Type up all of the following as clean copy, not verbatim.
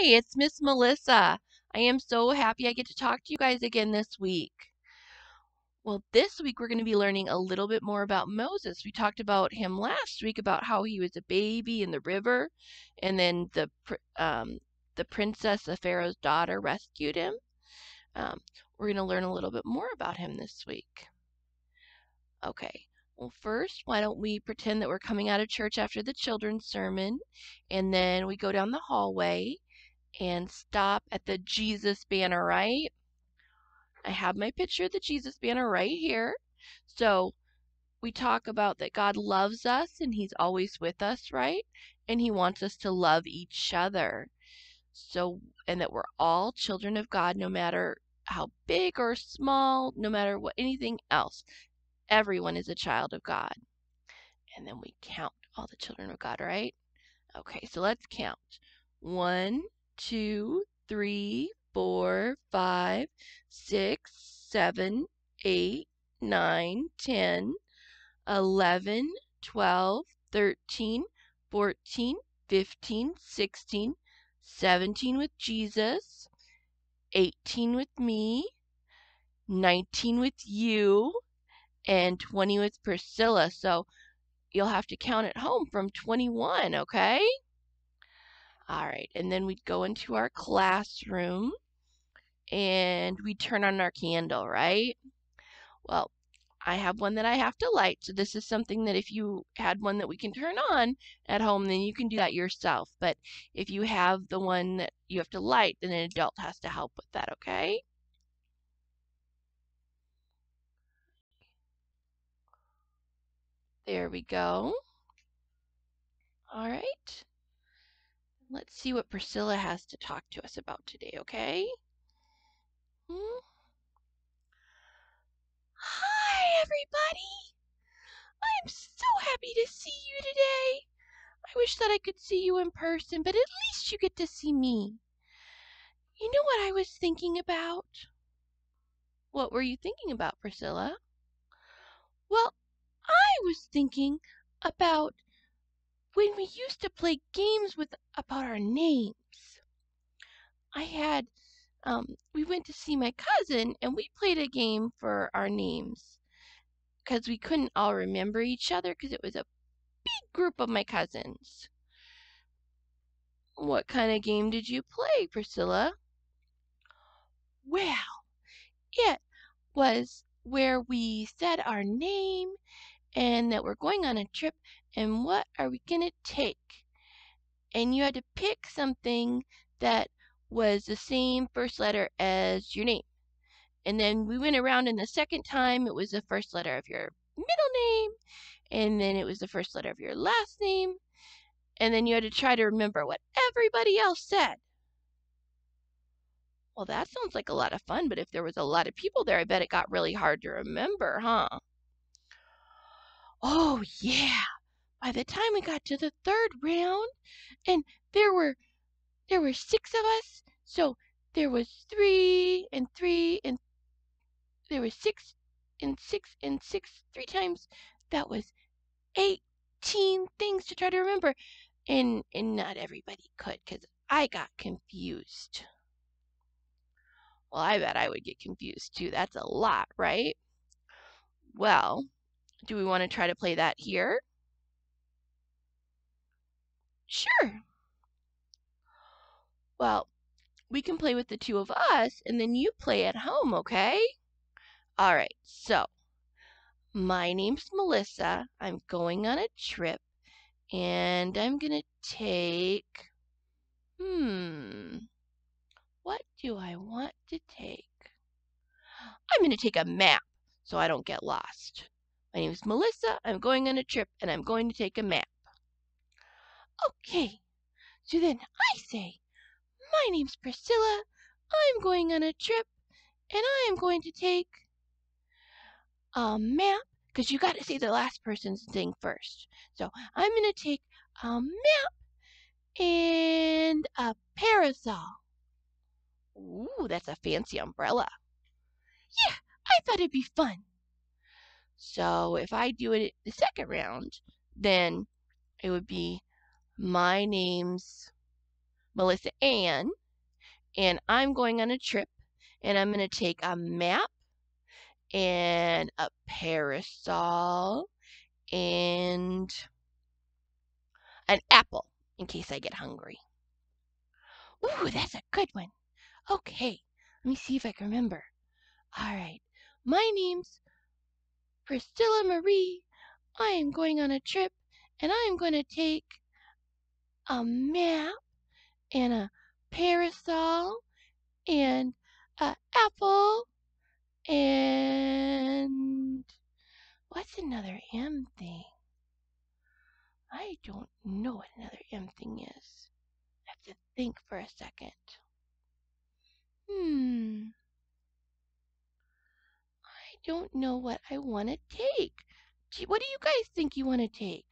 Hi, it's Miss Melissa. I am so happy I get to talk to you guys again this week. Well, this week we're going to be learning a little bit more about Moses. We talked about him last week about how he was a baby in the river, and then the princess, the Pharaoh's daughter, rescued him. We're going to learn a little bit more about him this week. Okay. Well, first, why don't we pretend that we're coming out of church after the children's sermon, and then we go down the hallway and stop at the Jesus banner, right? I have my picture of the Jesus banner right here. So we talk about that God loves us and he's always with us, right? And he wants us to love each other. So, and that we're all children of God, no matter how big or small, no matter what anything else. Everyone is a child of God. And then we count all the children of God, right? Okay, so let's count. 1, 2, 3, 4, 5, 6, 7, 8, 9, 10, 11, 12, 13, 14, 15, 16, 17 with Jesus, 18 with me, 19 with you, and 20 with Priscilla. So you'll have to count at home from 21, okay? All right, and then we'd go into our classroom and we turn on our candle, right? Well, I have one that I have to light, so this is something that if you had one that we can turn on at home, then you can do that yourself. But if you have the one that you have to light, then an adult has to help with that, okay? There we go. All right. Let's see what Priscilla has to talk to us about today, okay? Hi, everybody. I'm so happy to see you today. I wish that I could see you in person, but at least you get to see me. You know what I was thinking about? What were you thinking about, Priscilla? Well, I was thinking about when we used to play games about our names. I had we went to see my cousin and we played a game for our names because we couldn't all remember each other because it was a big group of my cousins. What kind of game did you play, Priscilla? Well, it was where we said our name and that we're going on a trip and what are we going to take? And you had to pick something that was the same first letter as your name. And then we went around, and the second time it was the first letter of your middle name, and then it was the first letter of your last name, and then you had to try to remember what everybody else said. Well, that sounds like a lot of fun, but if there was a lot of people there, I bet it got really hard to remember, huh? Oh, yeah. By the time we got to the third round, and there were 6 of us, so there was 3 and 3 and there was 6 and 6 and 6 3 times. That was 18 things to try to remember. And not everybody could because I got confused. Well, I bet I would get confused too. That's a lot, right? Well, do we want to try to play that here? Sure. Well, we can play with the 2 of us and then you play at home, okay? All right, so my name's Melissa. I'm going on a trip and I'm going to take, what do I want to take? I'm going to take a map so I don't get lost. My name is Melissa. I'm going on a trip and I'm going to take a map. Okay, so then I say, my name's Priscilla. I'm going on a trip and I am going to take a map because you got to say the last person's thing first. So I'm going to take a map and a parasol. Ooh, that's a fancy umbrella. Yeah, I thought it'd be fun. So if I do it the second round, then it would be my name's Melissa Ann, and I'm going on a trip, and I'm going to take a map and a parasol and an apple in case I get hungry. Ooh, that's a good one. Okay, let me see if I can remember. All right, my name's Priscilla Marie. I am going on a trip, and I am going to take a map and a parasol and an apple and what's another M thing? I don't know what another M thing is. I have to think for a second. I don't know what I want to take. What do you guys think you want to take?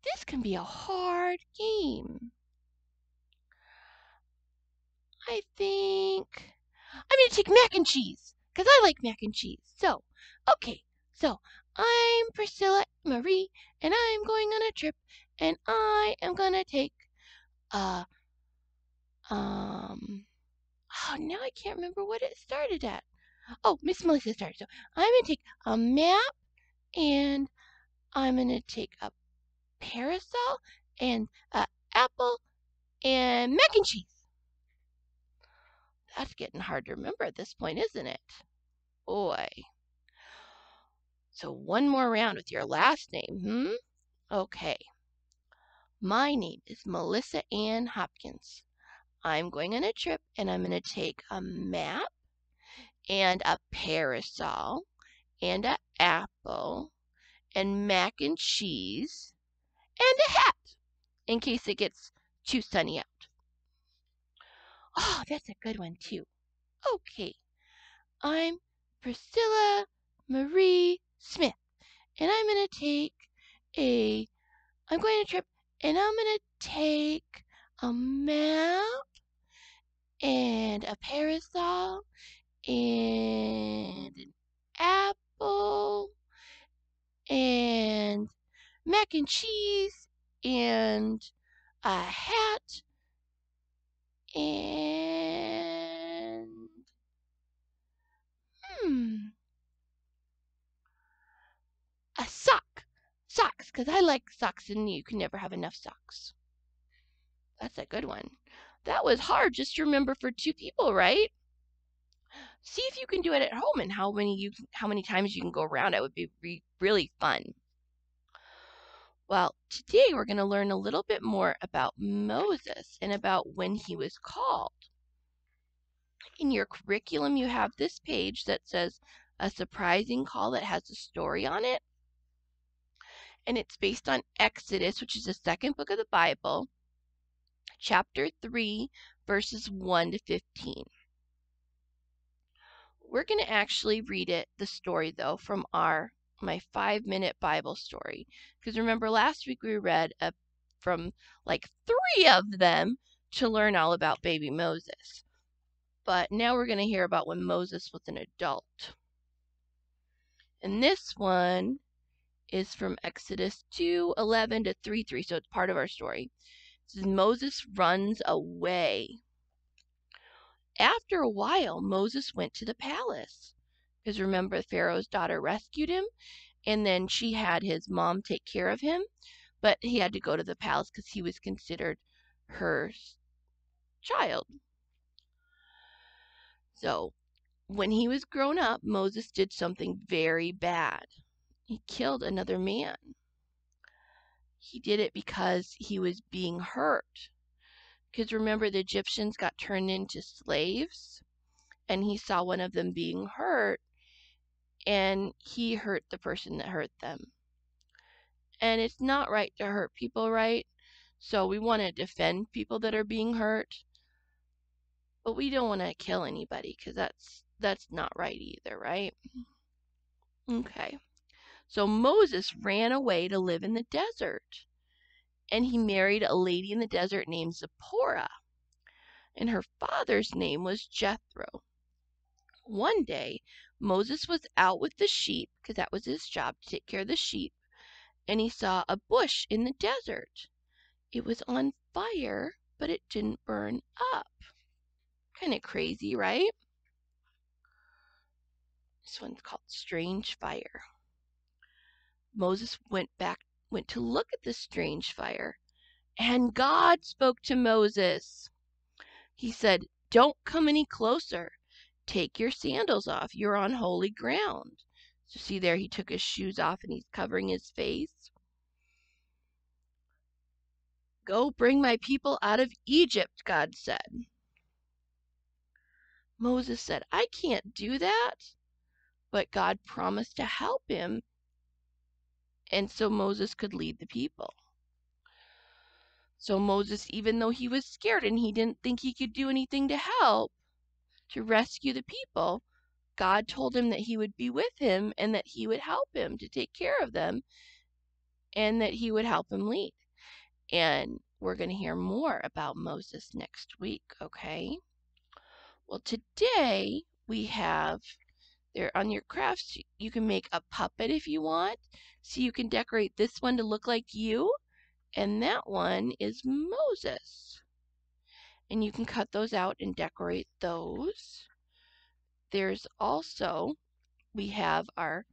This can be a hard game. I think I'm going to take mac and cheese because I like mac and cheese. So, okay. So, I'm Priscilla Marie and I'm going on a trip and I am going to take oh, now I can't remember what it started at. Oh, Miss Melissa started. So, I'm going to take a map and I'm going to take a parasol and an apple and mac and cheese. That's getting hard to remember at this point, isn't it? Boy. So one more round with your last name, Okay. My name is Melissa Ann Hopkins. I'm going on a trip and I'm going to take a map and a parasol and an apple and mac and cheese and a hat in case it gets too sunny out. Oh, that's a good one too. Okay. I'm Priscilla Marie Smith and I'm going to I'm going on a trip and I'm going to take a map and a parasol and an apple and mac and cheese and a hat and a socks, because I like socks and you can never have enough socks. That's a good one. That was hard just to remember for two people, right? See if you can do it at home and how many times you can go around. It would be really fun. Well, today we're going to learn a little bit more about Moses and about when he was called. In your curriculum, you have this page that says a surprising call that has a story on it. And it's based on Exodus, which is the second book of the Bible, chapter 3, verses 1 to 15. We're going to actually read the story, though, from my 5-minute Bible story. Because remember, last week we read from like 3 of them to learn all about baby Moses. But now we're going to hear about when Moses was an adult. And this one is from Exodus 2:11 to 3:3, so it's part of our story. It says, Moses runs away. After a while, Moses went to the palace. Because remember, Pharaoh's daughter rescued him, and then she had his mom take care of him. But he had to go to the palace because he was considered her child. So, when he was grown up, Moses did something very bad. He killed another man. He did it because he was being hurt. Because remember, the Egyptians got turned into slaves, and he saw one of them being hurt, and he hurt the person that hurt them. And it's not right to hurt people, right? So we want to defend people that are being hurt, but we don't want to kill anybody because that's not right either, right? Okay. So Moses ran away to live in the desert, and he married a lady in the desert named Zipporah, and her father's name was Jethro. One day, Moses was out with the sheep, because that was his job, to take care of the sheep, and he saw a bush in the desert. It was on fire, but it didn't burn up. Kind of crazy, right? This one's called Strange Fire. Moses went to look at the strange fire, and God spoke to Moses. He said, "Don't come any closer. Take your sandals off. You're on holy ground." So see there, he took his shoes off and he's covering his face. "Go bring my people out of Egypt," God said. Moses said, "I can't do that." But God promised to help him, and so Moses could lead the people. So Moses, even though he was scared and he didn't think he could do anything to help, to rescue the people, God told him that he would be with him and that he would help him to take care of them and that he would help him lead. And we're going to hear more about Moses next week, okay? Well, today we have there on your crafts, you can make a puppet if you want. So you can decorate this one to look like you, and that one is Moses. And you can cut those out and decorate those. There's also, we have our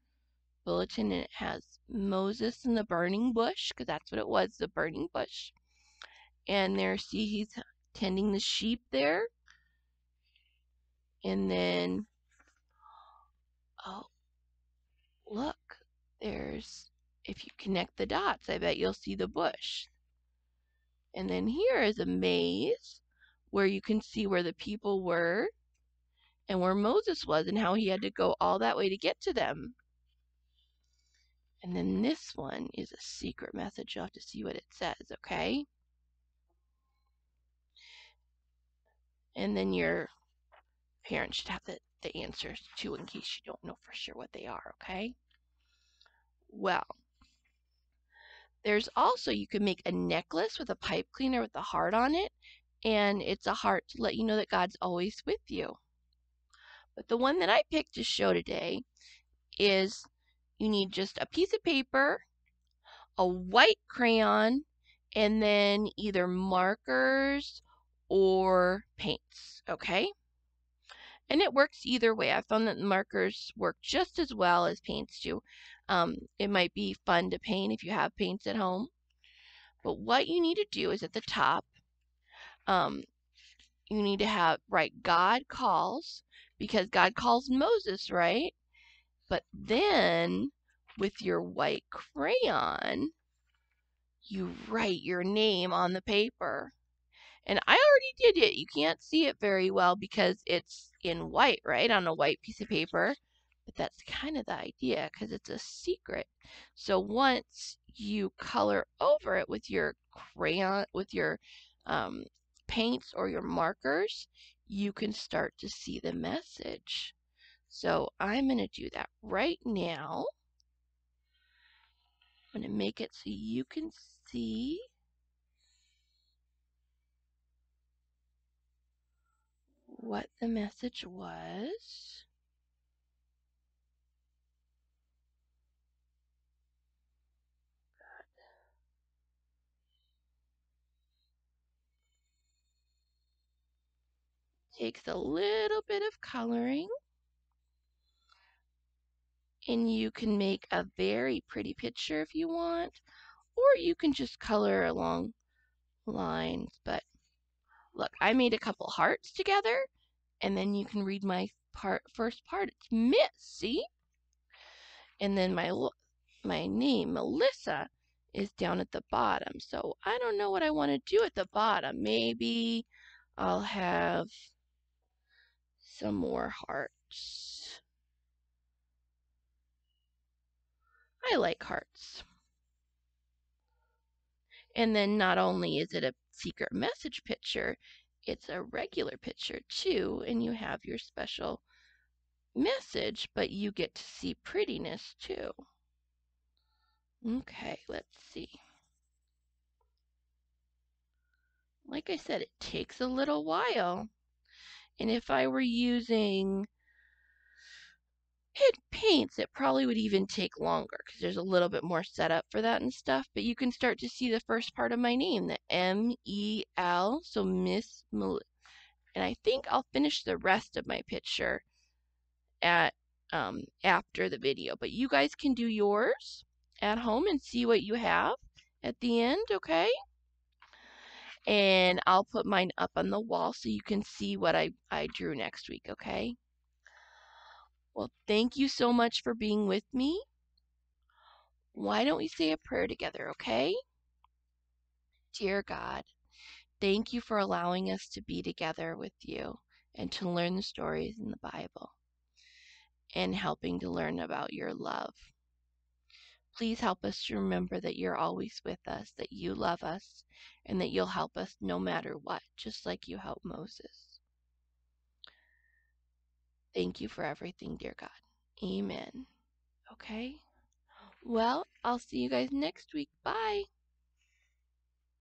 bulletin, and it has Moses and the burning bush, because that's what it was, the burning bush. And there, see, he's tending the sheep there. And then, oh, look, there's, if you connect the dots, I bet you'll see the bush. And then here is a maze where you can see where the people were and where Moses was and how he had to go all that way to get to them. And then this one is a secret message. You'll have to see what it says, okay? And then your parents should have the answers too, in case you don't know for sure what they are, okay? Well, there's also, you can make a necklace with a pipe cleaner with a heart on it, and it's a heart to let you know that God's always with you. But the one that I picked to show today is you need just a piece of paper, a white crayon, and then either markers or paints, okay? And it works either way. I found that markers work just as well as paints do. It might be fun to paint if you have paints at home. But what you need to do is at the top, you need to write God calls, because God calls Moses, right? But then with your white crayon, you write your name on the paper. And I already did it. You can't see it very well because it's in white, right? On a white piece of paper. But that's kind of the idea, because it's a secret. So once you color over it with your crayon, with your paints or your markers, you can start to see the message. So I'm going to do that right now. I'm going to make it so you can see what the message was. Takes a little bit of coloring, and you can make a very pretty picture if you want, or you can just color along lines. But look, I made a couple hearts together, and then you can read my first part. It's Miss, see? And then my name, Melissa, is down at the bottom. So I don't know what I want to do at the bottom. Maybe I'll have some more hearts. I like hearts. And then not only is it a secret message picture, it's a regular picture too, and you have your special message, but you get to see prettiness too. Okay, let's see. Like I said, it takes a little while. And if I were using hit paints, it probably would even take longer because there's a little bit more setup for that and stuff. But you can start to see the first part of my name, the M-E-L, so Miss Mel. And I think I'll finish the rest of my picture at after the video. But you guys can do yours at home and see what you have at the end, okay? And I'll put mine up on the wall so you can see what I drew next week, okay? Well, thank you so much for being with me. Why don't we say a prayer together, okay? Dear God, thank you for allowing us to be together with you and to learn the stories in the Bible and helping to learn about your love. Please help us to remember that you're always with us, that you love us, and that you'll help us no matter what, just like you helped Moses. Thank you for everything, dear God. Amen. Okay? Well, I'll see you guys next week. Bye.